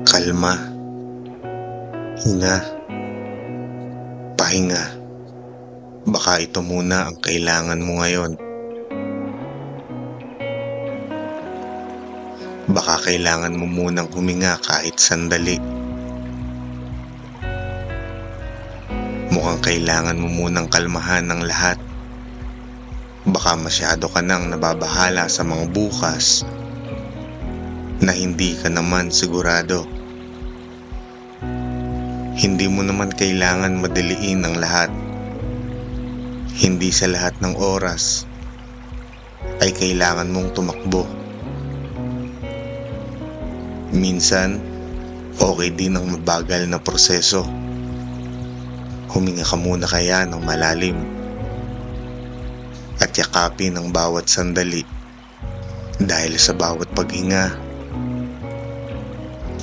Kalma, hinga, pahinga. Baka ito muna ang kailangan mo ngayon. Baka kailangan mo munang huminga kahit sandali. Mukhang kailangan mo munang kalmahan ng lahat. Baka masyado ka nang nababahala sa mga bukas na hindi ka naman sigurado. Hindi mo naman kailangan madaliin ang lahat. Hindi sa lahat ng oras ay kailangan mong tumakbo. Minsan, okay din ang mabagal na proseso. Huminga ka muna kaya ng malalim at yakapin ang bawat sandali, dahil sa bawat paghinga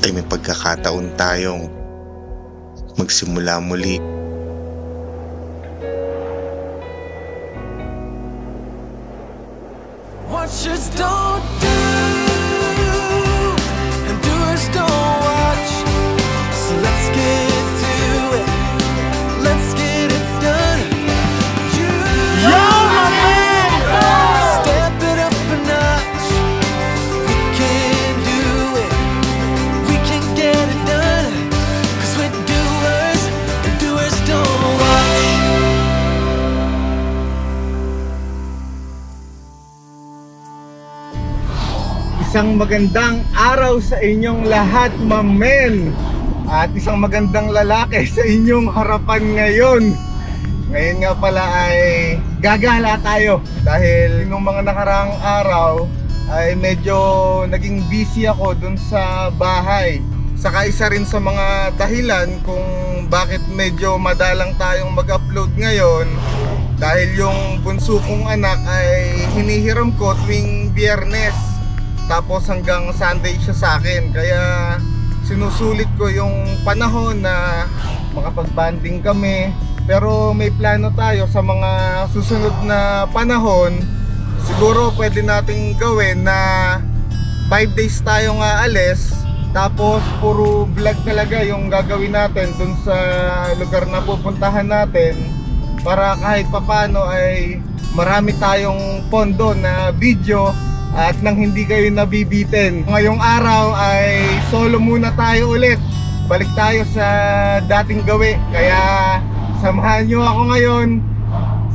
ay may pagkakataon tayong magsimula muli. Watchers don't do and doers don't watch. So let's get to it. Let's get it done. Step it up a notch. We can do it. We can get it done. 'Cause we're doers and doers don't watch. Isang magandang araw sa inyong lahat, mamen. At isang magandang lalaki sa inyong harapan ngayon. Ngayon nga pala ay gagala tayo dahil nung mga nakaraang araw ay medyo naging busy ako dun sa bahay. Saka isa rin sa mga dahilan kung bakit medyo madalang tayong mag-upload ngayon, dahil yung bunso kong anak ay hinihiram ko tuwing Biyernes, tapos hanggang Sunday siya sa akin. Kaya sinusulit ko yung panahon na makapag-banding kami. Pero may plano tayo sa mga susunod na panahon. Siguro pwede nating gawin na 5 days tayong aalis, tapos puro vlog talaga yung gagawin natin dun sa lugar na pupuntahan natin, para kahit papano ay marami tayong pondo na video at nang hindi kayo nabibitin. Ngayong araw ay solo muna tayo ulit. Balik tayo sa dating gawi. Kaya samahan nyo ako ngayon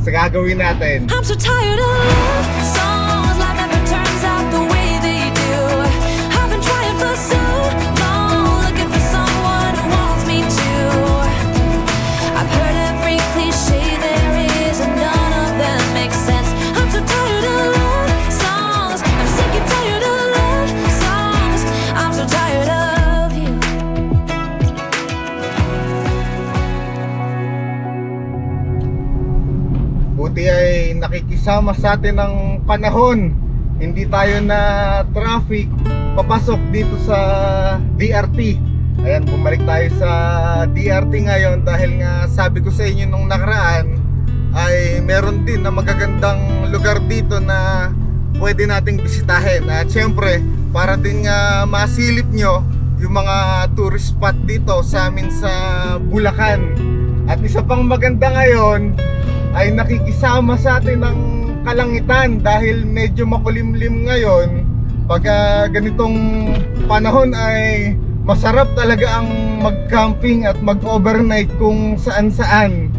sa gagawin natin. I'm so tired of love songs, life never turns out the way they do. I've been trying for so long, looking for someone who wants me to. I've heard every cliche there is, and none of them make sense. I'm so tired of love songs, I'm sick and tired of love songs. I'm so tired of you. Buti ay nakikisama sa atin ng panahon. Hindi tayo na traffic papasok dito sa DRT. Ayan, bumalik tayo sa DRT ngayon dahil nga sabi ko sa inyo nung nakaraan ay meron din na magagandang lugar dito na pwede nating bisitahin. At syempre, para din nga masilip nyo yung mga tourist spot dito sa amin sa Bulacan. At isa pang maganda ngayon ay nakikisama sa atin ng kalangitan dahil medyo makulimlim ngayon. Pag ganitong panahon ay masarap talaga ang mag-camping at mag-overnight kung saan-saan.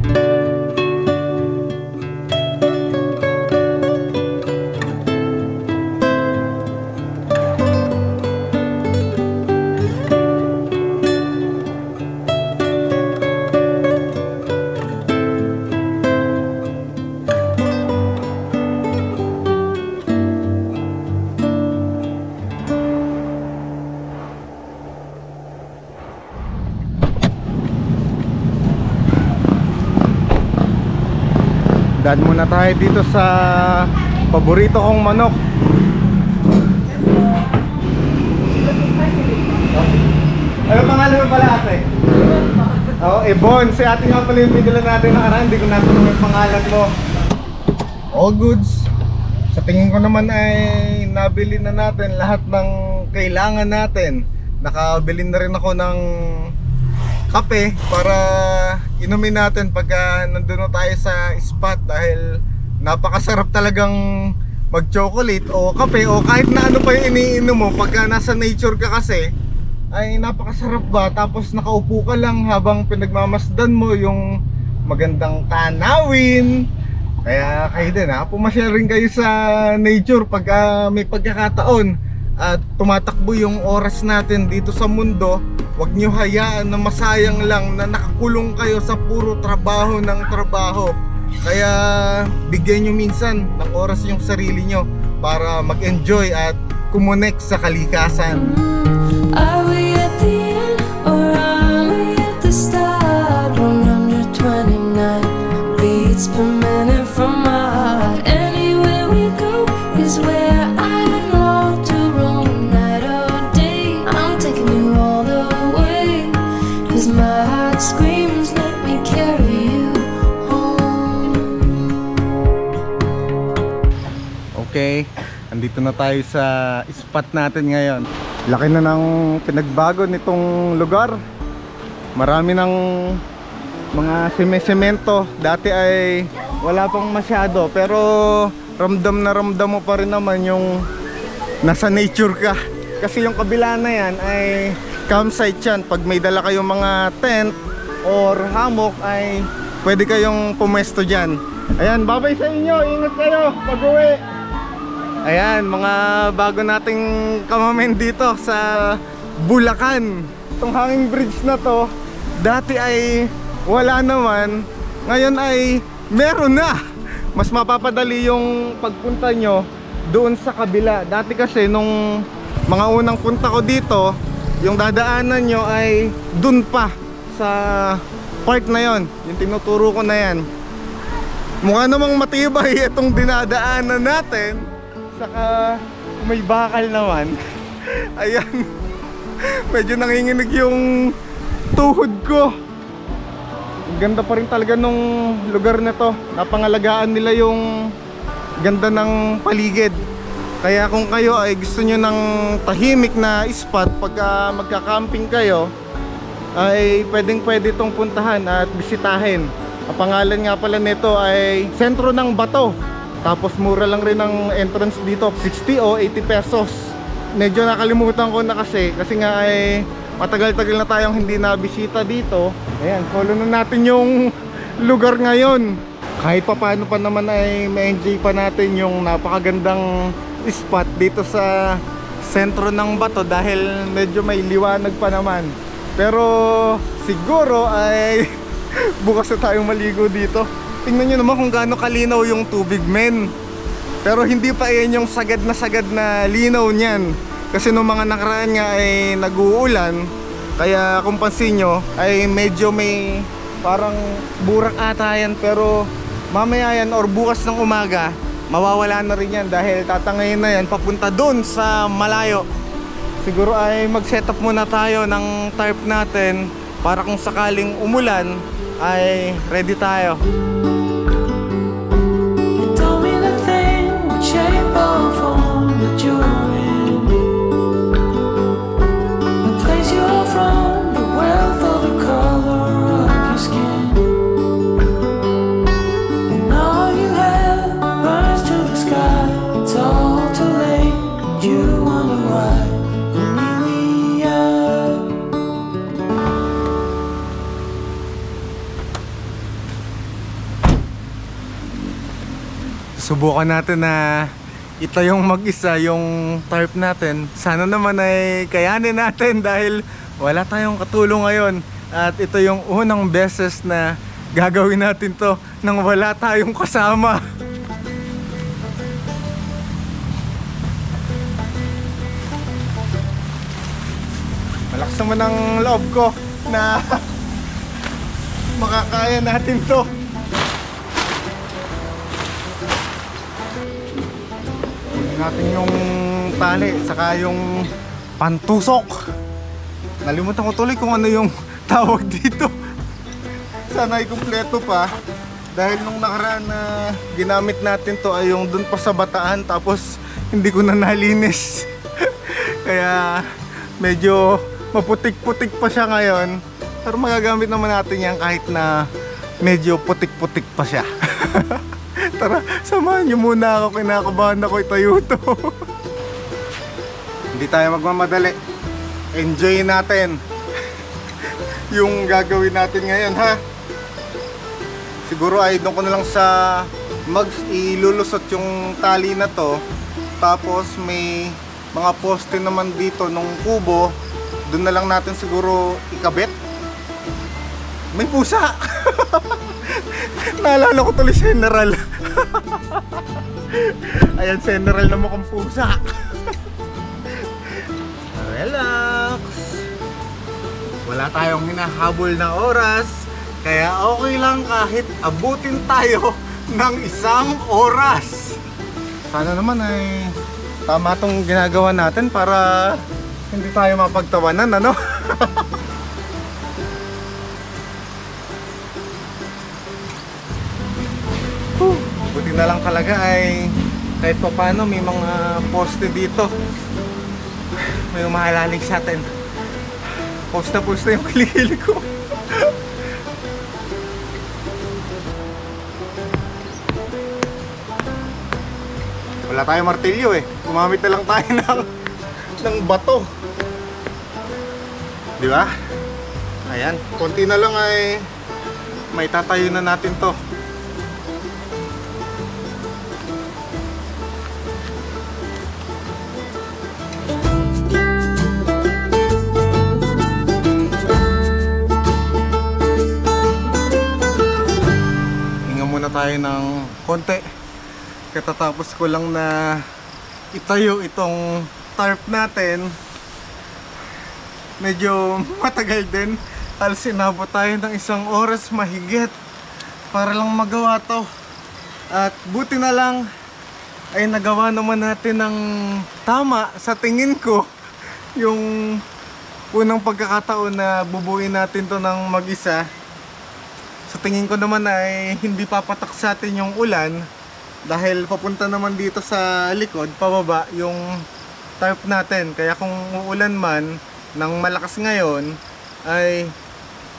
Daan muna tayo dito sa paborito kong manok. Ano pangalan mo pala, ate? Oh, Ebon. Si ate nga pala yung pinila natin nakaraan. Hindi ko natanong yung pangalan mo. All goods. Sa tingin ko naman ay nabili na natin lahat ng kailangan natin. nakabili na rin ako ng kape para inumin natin pagka nandun na tayo sa spot, dahil napakasarap talagang mag-chocolate o kape o kahit na ano pa yung iniinom mo pagka nasa nature ka, kasi ay napakasarap ba, tapos nakaupo ka lang habang pinagmamasdan mo yung magandang tanawin. Kaya kayo din pumasyal rin kayo sa nature pagka may pagkakataon at tumatakbo yung oras natin dito sa mundo. Huwag nyo hayaan na masayang lang na nakakulong kayo sa puro trabaho ng trabaho. Kaya bigyan nyo minsan ng oras yung sarili nyo para mag-enjoy at kumonek sa kalikasan. Are we at the end or are we at the start? 129 beats per minute from my heart. Anywhere we go is where I long to roam. Night or day, I'm taking you all the way. 'Cause my heart screams, let me carry you home. Okay, andito na tayo sa spot natin ngayon. Laki na ng pinagbago nitong lugar. Marami ng mga semento. Dati ay wala pang masyado, pero ramdam na ramdam mo pa rin naman yung nasa nature ka. Kasi yung kabila na yan ay campsite yan. Pag may dala kayong mga tent or hammock ay pwede kayong pumesto dyan. Ayan, babay sa inyo, ingat kayo pag-uwi. Ayan, mga bago nating kamamen dito sa Bulacan. Itong hanging bridge na to, dati ay wala naman, ngayon ay meron na. Mas mapapadali yung pagpunta nyo doon sa kabila. Dati kasi nung mga unang punta ko dito, yung dadaanan nyo ay dun pa sa part na yon, yung tinuturo ko na yan. Mukha namang matibay itong dinadaanan natin, saka may bakal naman. Ayan, medyo nanginginig yung tuhod ko. Ganda pa rin talaga nung lugar na to. Napangalagaan nila yung ganda ng paligid. Kaya kung kayo ay gusto nyo ng tahimik na spot pagka magka-camping kayo, ay pwede itong puntahan at bisitahin. Ang pangalan nga pala nito ay Sentro ng Bato. Tapos mura lang rin ang entrance dito, 60 o 80 pesos. Medyo nakalimutan ko na kasi nga ay matagal-tagal na tayong hindi nabisita dito. Ayan, follow na natin yung lugar ngayon. Kahit pa paano pa naman ay ma-enjoy pa natin yung napakagandang spot dito sa Sentro ng Bato, dahil medyo may liwanag pa naman. Pero siguro ay bukas na tayong maligo dito. Tingnan nyo naman kung gaano kalinaw yung tubig, men. Pero hindi pa yan yung sagad na linaw niyan. Kasi nung mga nakaraan nga ay nag-uulan. Kaya kung pansin nyo ay medyo may parang burak ata yan. Pero mamaya yan or bukas ng umaga, mawawala na rin yan, dahil tatangayin na yan papunta dun sa malayo. Siguro ay mag-setup muna tayo ng tarp natin para kung sakaling umulan ay ready tayo. Subukan natin na itayong mag-isa yung tarp natin. Sana naman ay kayanin natin dahil wala tayong katulong ngayon. At ito yung unang beses na gagawin natin to nang wala tayong kasama. Malakas naman ang loob ko na makakaya natin to. Natin yung tali saka yung pantusok. Nalimutan ko tuloy kung ano yung tawag dito. Sana ay kumpleto pa, dahil nung nakaraan na ginamit natin to ay yung dun pa sa Bataan, tapos hindi ko na nalinis. Kaya medyo maputik-putik pa siya ngayon. Pero magagamit naman natin yan kahit na medyo putik-putik pa siya. Tara, samahan niyo muna ako. Kinakabahan ako itayo to. Hindi tayo magmamadali. Enjoy natin yung gagawin natin ngayon, ha? Siguro ay doon ko na lang sa ilulusot yung tali na to. Tapos may mga poste naman dito nung kubo. Doon na lang natin siguro ikabit. May pusa. Naalala ko tuloy si General. Ayan, General na mukhang pusa. Relax. Wala tayong hinahabol na oras. Kaya okay lang kahit abutin tayo ng 1 oras. Sana naman ay tama tong ginagawa natin para hindi tayo mapagtawanan, ano? Buti na lang talaga ay kahit pa paano may mga poste dito. May umahalalig sa atin. Posta-posta yung kilikili ko. Wala tayong martilyo eh. Gumamit na lang tayo ng bato. Di ba? Ayan, konti na lang ay may tatayo na natin to. Hinga muna tayo ng konti. Katatapos ko lang na itayo itong tarp natin. Medyo matagal din. Halos inabot tayo ng 1 oras mahigit para lang magawa to. At buti na lang ay nagawa naman natin ng tama sa tingin ko. Yung unang pagkakataon na bubuin natin to ng mag-isa. Sa tingin ko naman ay hindi papatak sa atin yung ulan. Dahil papunta naman dito sa likod, pababa yung tarp natin. Kaya kung uulan man ng malakas ngayon, ay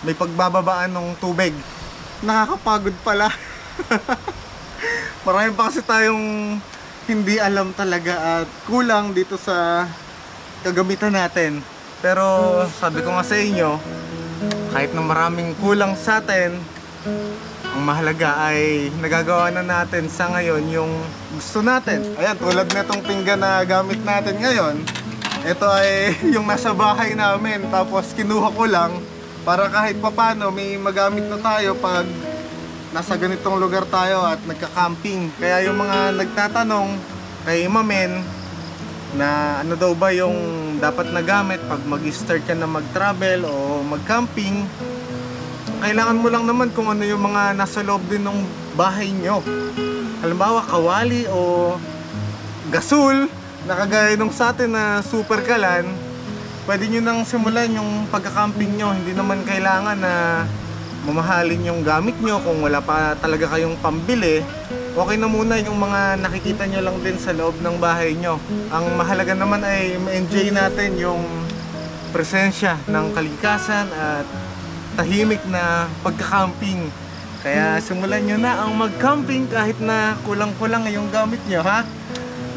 may pagbababaan ng tubig. Nakakapagod pala. Marami pa kasi tayong hindi alam talaga at kulang dito sa kagamitan natin. Pero sabi ko nga sa inyo, kahit na maraming kulang sa atin, ang mahalaga ay nagagawa na natin sa ngayon yung gusto natin. Ayan, tulad nitong pinggan na gamit natin ngayon. Ito ay yung nasa bahay namin. Tapos kinuha ko lang para kahit papano may magamit na tayo pag nasa ganitong lugar tayo at nagka-camping. Kaya yung mga nagtatanong kay Mamen na ano daw ba yung dapat na gamit pag mag-start ka na mag-travel o mag-camping, kailangan mo lang naman kung ano yung mga nasa loob din ng bahay nyo. Halimbawa, kawali o gasol, nakagaya nung sa atin na super kalan, pwede nyo nang simulan yung pagka-camping nyo. Hindi naman kailangan na mamahalin yung gamit nyo kung wala pa talaga kayong pambili. Okay na muna yung mga nakikita nyo lang din sa loob ng bahay nyo. Ang mahalaga naman ay ma-enjoy natin yung presensya ng kalikasan at tahimik na pagka-camping. Kaya simulan nyo na ang mag-camping kahit na kulang-kulang yung gamit nyo, ha?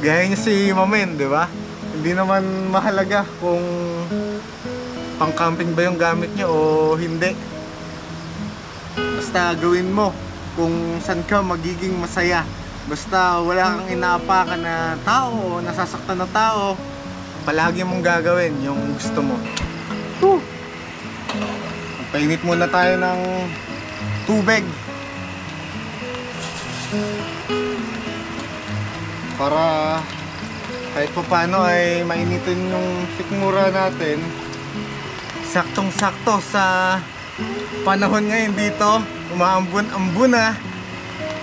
Gaya nyo si Mamen, di ba? Hindi naman mahalaga kung pang-camping ba yung gamit nyo o hindi. Basta gawin mo kung saan ka magiging masaya. Basta wala kang inaapakan na tao o nasasaktan na tao, palagi mong gagawin yung gusto mo. Painit muna tayo ng tubig para kahit pa paano ay mainitin yung sikmura natin. Saktong-sakto sa panahon ngayon dito, umaambun-ambun na.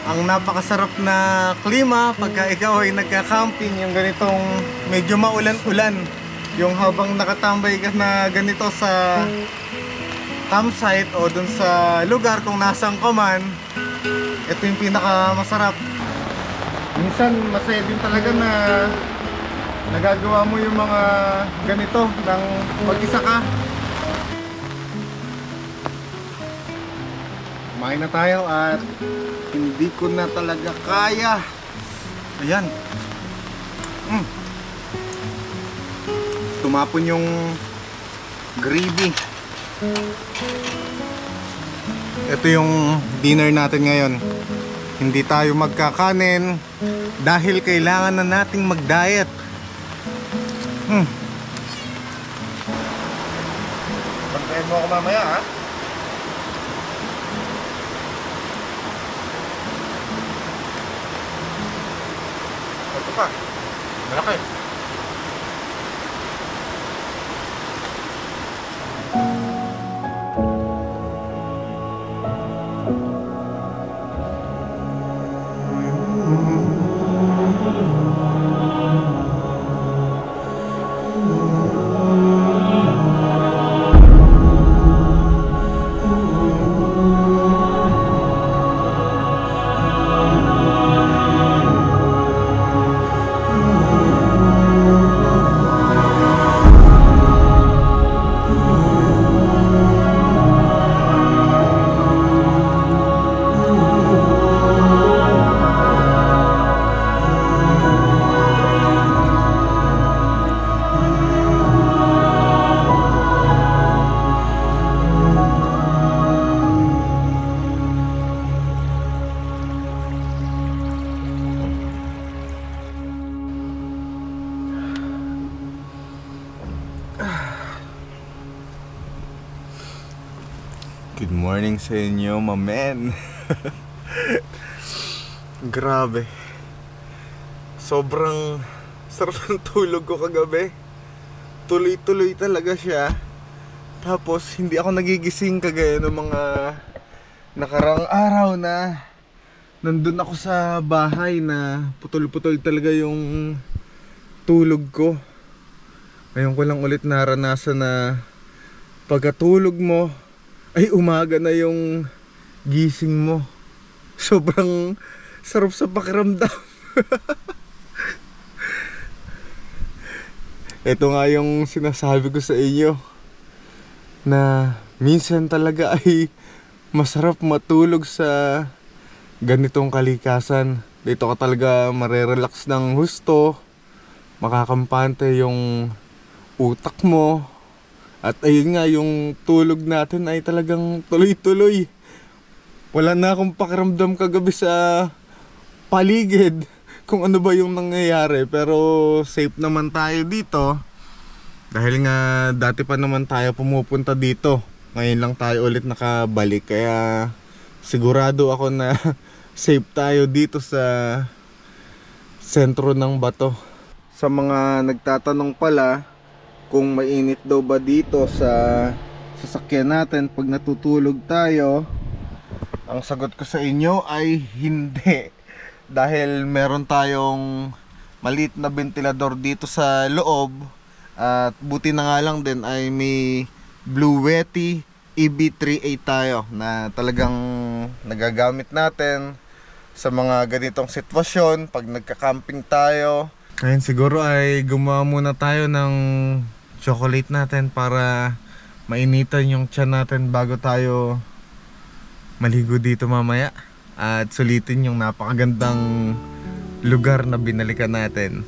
Ang napakasarap na klima pagka ikaw ay nagka-camping, yung ganitong medyo maulan-ulan, yung habang nakatambay ka na ganito sa campsite o dun sa lugar kung nasaan ka man, ito yung pinaka masarap. Minsan masaya din talaga na nagagawa mo yung mga ganito ng mag-isa ka. Kumain na tayo at hindi ko na talaga kaya. Ayan. Tumapon yung gravy. Ito yung dinner natin ngayon. Hindi tayo magkakanin dahil kailangan na nating mag-diet. Bantayan mo ako mamaya, ha? Ito pa. Malaki. Good morning sa inyo, my men. Grabe. Sobrang sarap ng tulog ko kagabi. Tuloy-tuloy talaga siya. Tapos hindi ako nagigising kagaya ng mga nakaraang araw na nandun ako sa bahay na putol-putol talaga yung tulog ko. Ngayon ko lang ulit naranasan na pagkatulog mo ay umaga na yung gising mo. Sobrang sarap sa pakiramdam. Ito nga yung sinasabi ko sa inyo, na minsan talaga ay masarap matulog sa ganitong kalikasan. Dito ka talaga marerelax ng husto, makakampante yung utak mo. At ayun nga, yung tulog natin ay talagang tuloy-tuloy. Wala na akong pakiramdam kagabi sa paligid kung ano ba yung nangyayari. Pero safe naman tayo dito. Dahil nga dati pa naman tayo pumupunta dito. Ngayon lang tayo ulit nakabalik. Kaya sigurado ako na safe tayo dito sa sentro ng Bato. Sa mga nagtatanong pala kung mainit daw ba dito sa sasakyan natin pag natutulog tayo, ang sagot ko sa inyo ay hindi. Dahil meron tayong maliit na ventilador dito sa loob. At buti na nga lang din ay may Blue Yeti EB3A tayo na talagang nagagamit natin sa mga ganitong sitwasyon pag nagka-camping tayo. Ngayon siguro ay gumawa muna tayo ng chocolate natin para mainitan yung tiyan natin bago tayo maligo dito mamaya. At sulitin yung napakagandang lugar na binalikan natin.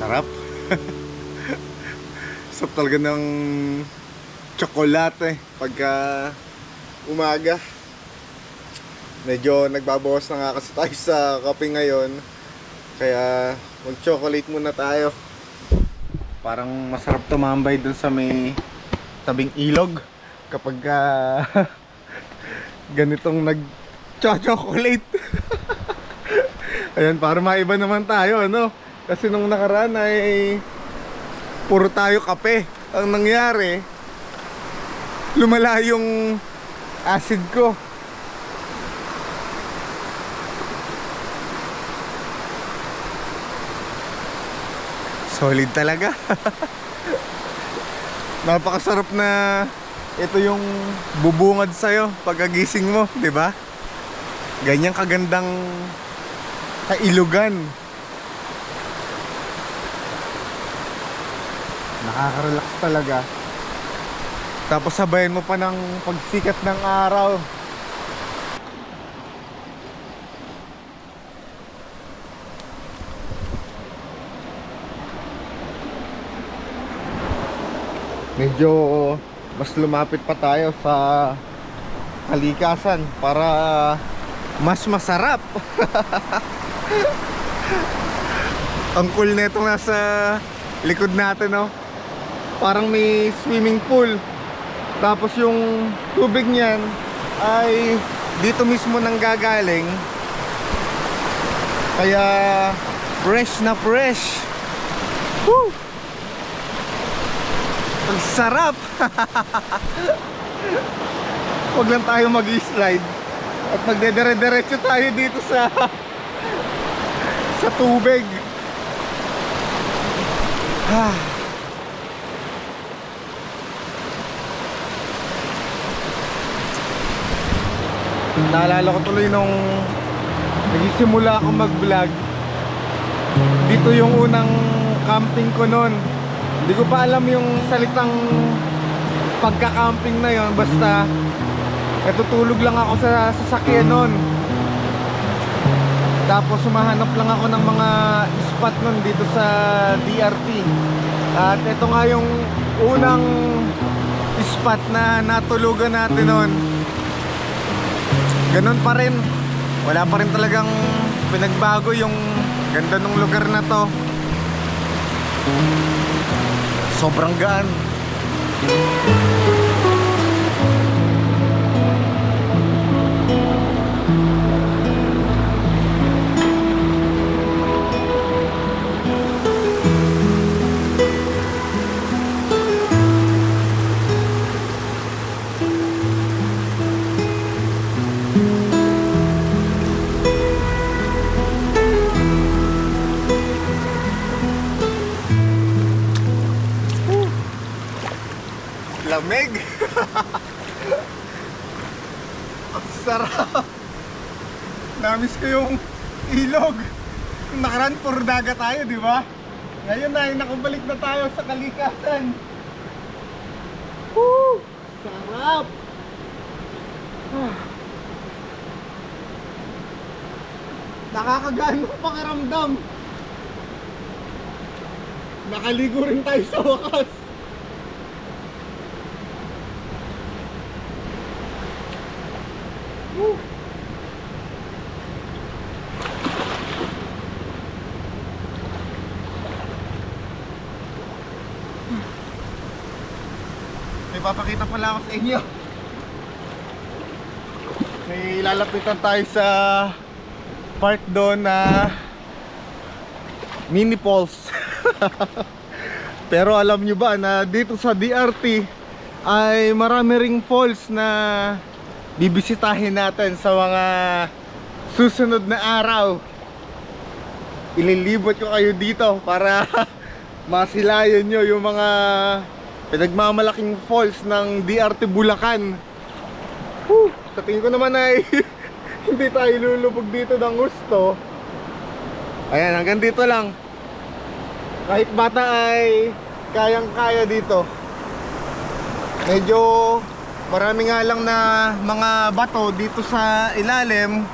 Sarap. Sarap talaga ng tsokolate pagka umaga. Medyo nagbabawas na nga kasi tayo sa kape ngayon, kaya mag-chocolate muna tayo. Parang masarap tumambay dun sa may tabing ilog kapag ganitong nag-chocolate. Ayan, para maiba naman tayo, ano? Kasi nung nakaraan ay puro tayo kape. Ang nangyari, lumala yung acid ko. Solid talaga. Napakasarap na ito yung bubungad sa'yo pagkagising mo, di ba? Ganyang kagandang kailugan. Nakaka-relax talaga. Tapos sabayan mo pa ng pagsikat ng araw. Medyo mas lumapit pa tayo sa kalikasan para mas masarap. Ang cool nito nasa likod natin, no? Parang may swimming pool. Tapos yung tubig niyan ay dito mismo nanggagaling. Kaya fresh na fresh. Woo! Ang sarap. Huwag lang tayo mag-slide at magdedere-derecho tayo dito sa tubig. Naalala ko tuloy nung nagsisimula akong mag-vlog. Dito yung unang camping ko noon. Hindi ko pa alam yung salitang pagka-camping na yon. Basta natutulog lang ako sa sasakyan noon. Tapos sumahanap lang ako ng mga spot noon dito sa DRT. At ito nga yung unang spot na natulugan natin noon. Ganun pa rin. Wala pa rin talagang pinagbago yung ganda ng lugar na to. Sobrang gaan. Lamig. Ang sarap. Namiss ko yung ilog. Nakaraan puro dagat tayo, di ba? Ngayon ay nakabalik na tayo sa kalikasan. Woo! Sarap. Nakakagaan ng pakiramdam. Nakaligo rin tayo sa wakas. May papakita pala ako sa inyo. May lalapitan tayo sa part doon na mini falls. Pero alam nyo ba na dito sa DRT ay marami ring falls na bibisitahin natin sa mga susunod na araw. Ililibot ko kayo dito para masilayan nyo yung mga pinagmamalaking falls ng DRT Bulacan. Sa tingin ko naman ay hindi tayo lulubog dito ng gusto. Ayan, hanggang dito lang. Kahit bata ay kayang-kaya dito. Medyo marami nga lang na mga bato dito sa ilalim,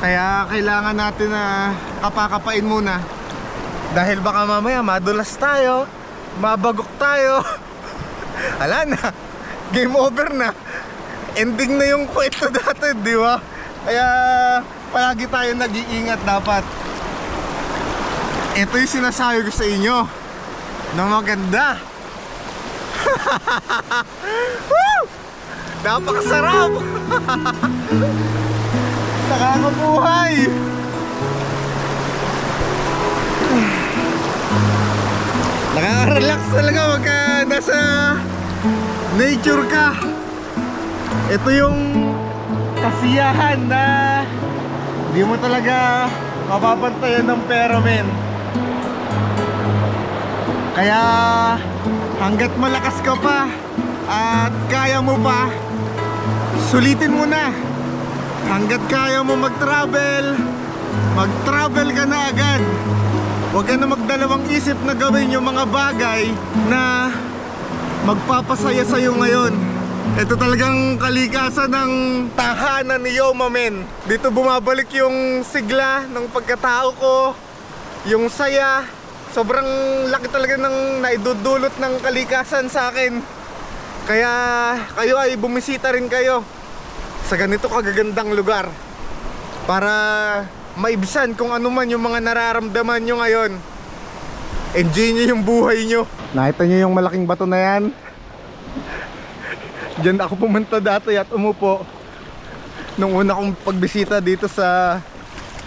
kaya kailangan natin na kapakapain muna. Dahil baka mamaya madulas tayo, mabagok tayo. Ala na, game over na. Ending na yung kwento dati, di ba? Kaya palagi tayo nag-iingat dapat. Ito yung sinasabi ko sa inyo na maganda. Woo! Napakasarap. Nakakabuhay. Nakaka-relax talaga pagka nasa nature ka. Ito yung kasiyahan na di mo talaga mapapantayan ng pera, men. Kaya hanggat malakas ka pa at kaya mo pa, sulitin mo na. Hanggat kaya mo mag-travel, mag-travel ka na agad. Huwag ka na magdalawang isip na gawin yung mga bagay na magpapasaya sa'yo ngayon. Ito talagang kalikasan ng tahanan ni Yoma, men. Dito bumabalik yung sigla ng pagkatao ko, yung saya. Sobrang laki talaga ng naidudulot ng kalikasan sa akin. Kaya kayo ay bumisita rin kayo sa ganito kagagandang lugar para maibsan kung ano man yung mga nararamdaman nyo ngayon. Enjoy nyo yung buhay nyo. Nakita nyo yung malaking bato na yan? Diyan ako pumunta dati at umupo nung una kong pagbisita dito sa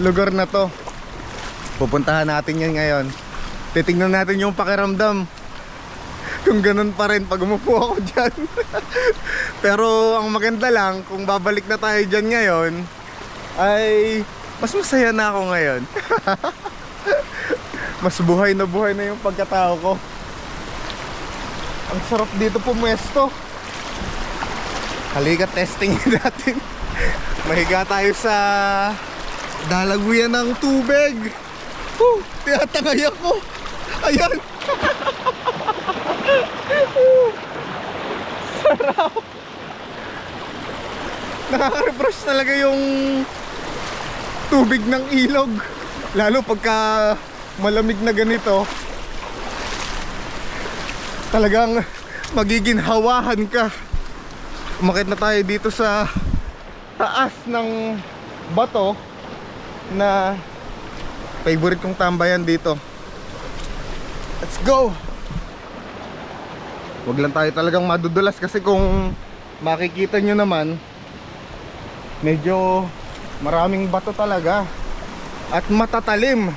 lugar na to. Pupuntahan natin yan ngayon. Titingnan natin yung pakiramdam kung ganun pa rin pag umupo ako dyan. Pero ang maganda lang, kung babalik na tayo dyan ngayon, ay mas masaya na ako ngayon. Mas buhay na yung pagkatao ko. Ang sarap dito pumwesto. Halika, testing natin. Mahiga tayo sa dalaguyan ng tubig. Tinatangay ako. Ayan. Sarap. Nakaka-refresh talaga yung tubig ng ilog. Lalo pagka malamig na ganito, talagang magiging hawahan ka. Umakit na tayo dito sa taas ng bato na favorite kong tambayan dito. Let's go! Huwag lang tayo talagang madudulas kasi kung makikita nyo naman, medyo maraming bato talaga at matatalim.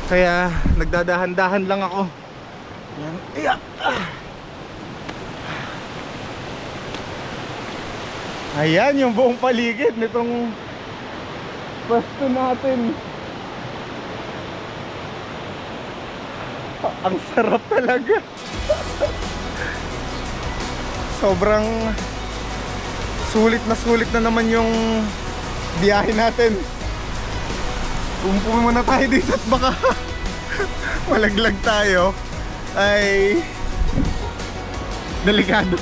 Kaya nagdadahan-dahan lang ako. Yan. Iya. Ayan yung buong paligid nitong pwesto natin. Ang sarap talaga. Sobrang sulit na naman yung biyahe natin. Umpo muna tayo dito at baka malaglag tayo, ay delikado.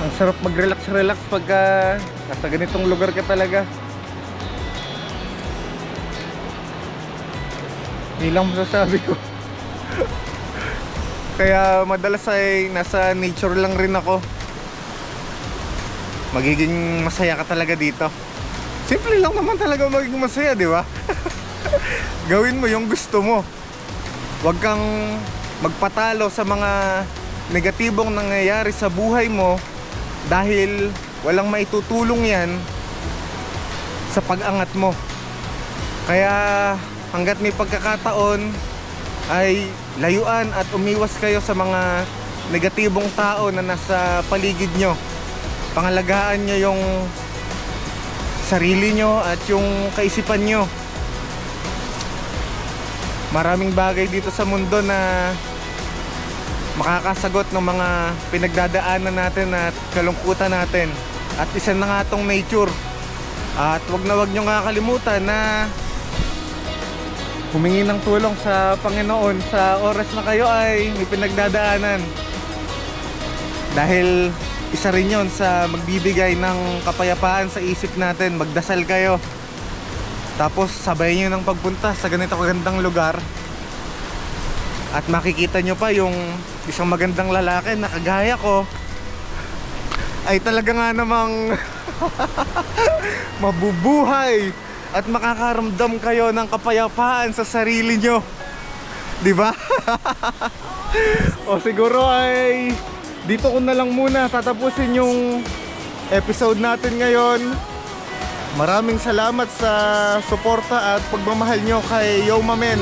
Ang sarap mag-relax pagka nasa ganitong lugar ka talaga. Hindi lang masasabi ko. Kaya madalas ay nasa nature lang rin ako. Magiging masaya ka talaga dito. Simple lang naman talaga magiging masaya, di ba? Gawin mo yung gusto mo. Huwag kang magpatalo sa mga negatibong nangyayari sa buhay mo, dahil walang maitutulong yan sa pag-angat mo. Kaya hanggat may pagkakataon ay layuan at umiwas kayo sa mga negatibong tao na nasa paligid nyo. Pangalagaan nyo yung sarili nyo at yung kaisipan nyo. Maraming bagay dito sa mundo na makakasagot ng mga pinagdadaanan natin at kalungkutan natin. At isa na nga tong nature. At wag nyo nga kalimutan na humingi ng tulong sa Panginoon sa oras na kayo ay may pinagdadaanan. Dahil isa rin yon sa magbibigay ng kapayapaan sa isip natin. Magdasal kayo Tapos sabay nyo ng pagpunta sa ganito kagandang lugar. At makikita nyo pa yung isang magandang lalaki na kagaya ko ay talaga nga namang mabubuhay at makakaramdam kayo ng kapayapaan sa sarili nyo, di ba? O siguro ay dito ko na lang muna tatapusin yung episode natin ngayon. Maraming salamat sa suporta at pagmamahal nyo kay Yo Mamen.